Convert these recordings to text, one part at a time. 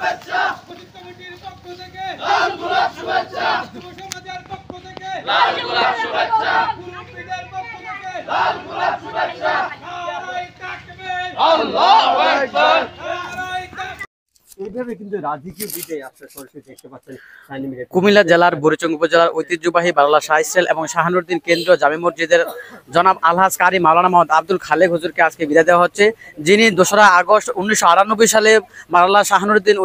কমিটির পক্ষ থেকে লাল গোলাপ শুভেচ্ছা, যুব সমাজের পক্ষ থেকে লাল গোলাপ শুভেচ্ছা, মুরব্বিদের পক্ষ থেকে লাল গোলাপ শুভেচ্ছা। নারায়ে তাকবীর, আল্লাহু আকবার। এইভাবে কিন্তু রাজকীয় বিদায় আসলে সরাসরি দেখতে পাচ্ছেন। কুমিল্লা জেলার বুড়িচং উপজেলার ঐতিহ্যবাহী বারলা শাহ ইসরাইল এবং শাহানুদ্দিন কেন্দ্রীয় জামে মসজিদের জনাব আলহাজ কারি মাওলানা মোহাম্মদ আব্দুল খালেক হুজুরকে আজকে বিদায় দেওয়া হচ্ছে, যিনি ২রা আগস্ট ১৯৯৮ সালে বারলা শাহানুদ্দিন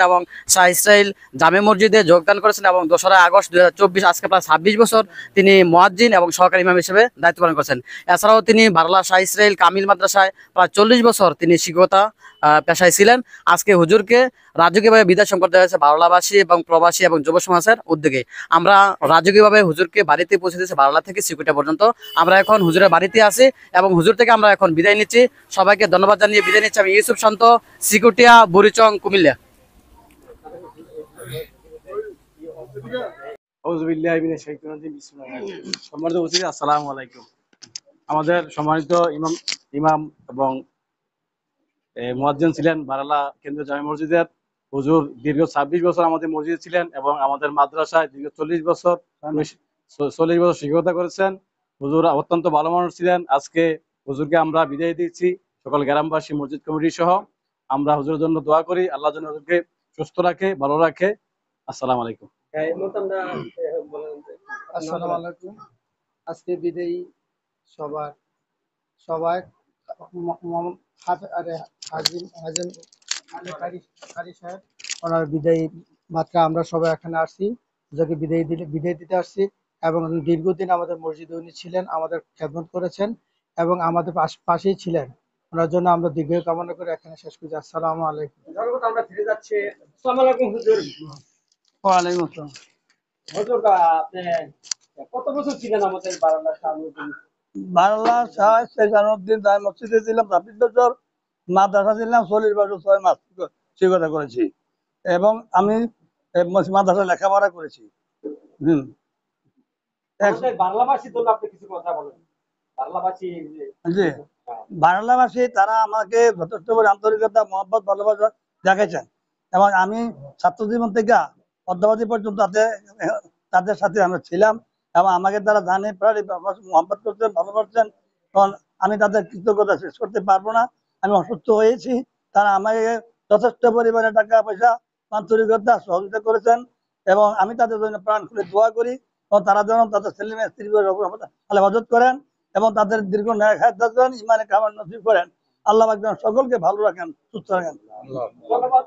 এবং শাহ ইসরাইল জামে মসজিদে যোগদান করেছেন এবং ২রা আগস্ট ২০২৪ আজকে প্রায় ২৬ বছর তিনি মুয়াজ্জিন এবং সহকারী ইমাম হিসেবে দায়িত্ব পালন করেছেন। এছাড়াও তিনি বারলা শাহ ইসরাইল কামিল মাদ্রাসায় প্রায় ৪০ বছর তিনি শিক্ষকতা পেশায় ছিলেন। আজকে হুজুরকে রাজকীয়ভাবে বিদায় সম্পর্ক দেওয়া হয়েছে বারলাবাসী এবং প্রবাসী এবং যুব সমাজের উদ্যোগে। আমরা রাজকীয়ভাবে হুজুরকে বাড়িতে পৌঁছে দিয়েছি বারলা থেকে সিকুইটা পর্যন্ত। আমরা এখন হুজুরের বাড়িতে আছি এবং হুজুর থেকে আমরা এখন বিদায় নিচ্ছি। সবাইকে ধন্যবাদ জানিয়ে বিদায় নিচ্ছি। আমি ইউসুফ শান্ত, সিকুটিয়া, বুড়িচং, কুমিল্লা। আসসালামু আলাইকুম। আমাদের সম্মানিত ইমাম এবং মুয়াজ্জিন ছিলেন বারলা কেন্দ্রীয় জামে মসজিদের হুজুর দীর্ঘ ২৬ বছর আমাদের মসজিদে ছিলেন এবং আমাদের মাদ্রাসায় দীর্ঘ ৪০ বছর শিক্ষকতা করেছেন। হুজুর অত্যন্ত ভালো মানুষ ছিলেন। আজকে হুজুরকে আমরা বিদায় দিচ্ছি সকল গ্রামবাসী, মসজিদ কমিটি সহ। আমরা হুজুরের জন্য দোয়া করি, আল্লাহ যেন হুজুরকে সুস্থ রাখে, ভালো রাখে। আসসালামু আলাইকুম। আসসালামু আলাইকুম। আজকে বিদায়ী সবাই ওনার বিদায়ী মাত্রা আমরা সবাই এখানে আসছি, যাকে বিদায় দিতে আসছি এবং দীর্ঘদিন আমাদের মসজিদে উনি ছিলেন, আমাদের খেদমত করেছেন এবং আমাদের পাশেই ছিলেন। ওনার জন্য আমরা দীর্ঘ কামনা করে এখানে শেষ করছি। আসসালামু আলাইকুম। আমরা ফিরে যাচ্ছি। আসসালামু আলাইকুম হুজুর। ওয়ালাইকুম আসসালাম। হুজুর আপনি কত বছর ছিলেন আমাদের বারলা শাহানুদ্দিন? বাংলা শাহ জালালউদ্দিন জামে মসজিদে ছিলাম ২৬ বছর, মাদ্রাসা ছিলাম ৪০ বছর ৬ মাস শিক্ষকতা করেছি এবং আমি মাদ্রাসা লেখাপড়া করেছি। বাংলাভাষীর জন্য আপনি কিছু কথা বলেন। জি, বাংলাভাষী তারা আমাকে যথেষ্ট করে আন্তরিকতা, মহব্বত, ভালোবাসা দেখাইছেন এবং আমি ছাত্র জীবন থেকে অদ্যাবধি পর্যন্ত তাদের সাথে আমরা ছিলাম এবং আমাকে তারা জানে প্রায় মহব্বত করছেন, ভালোবাসছেন। কারণ আমি তাদের কৃতজ্ঞতা শেষ করতে পারবো না। আমি অসুস্থ হয়েছি, তারা আমাকে যথেষ্ট পরিমাণে টাকা পয়সা, আন্তরিকতা, সহযোগিতা করেছেন এবং আমি তাদের জন্য প্রাণ খুলে দোয়া করি এবং তারা যেন তাদের ছেলে মেয়ে স্ত্রী হেফাজত করেন এবং তাদের দীর্ঘ ন্যায় খাদ্য করেন, ইমানে কামান নসিব করেন। আল্লাহ পাক সকলকে ভালো রাখেন, সুস্থ রাখেন। ধন্যবাদ।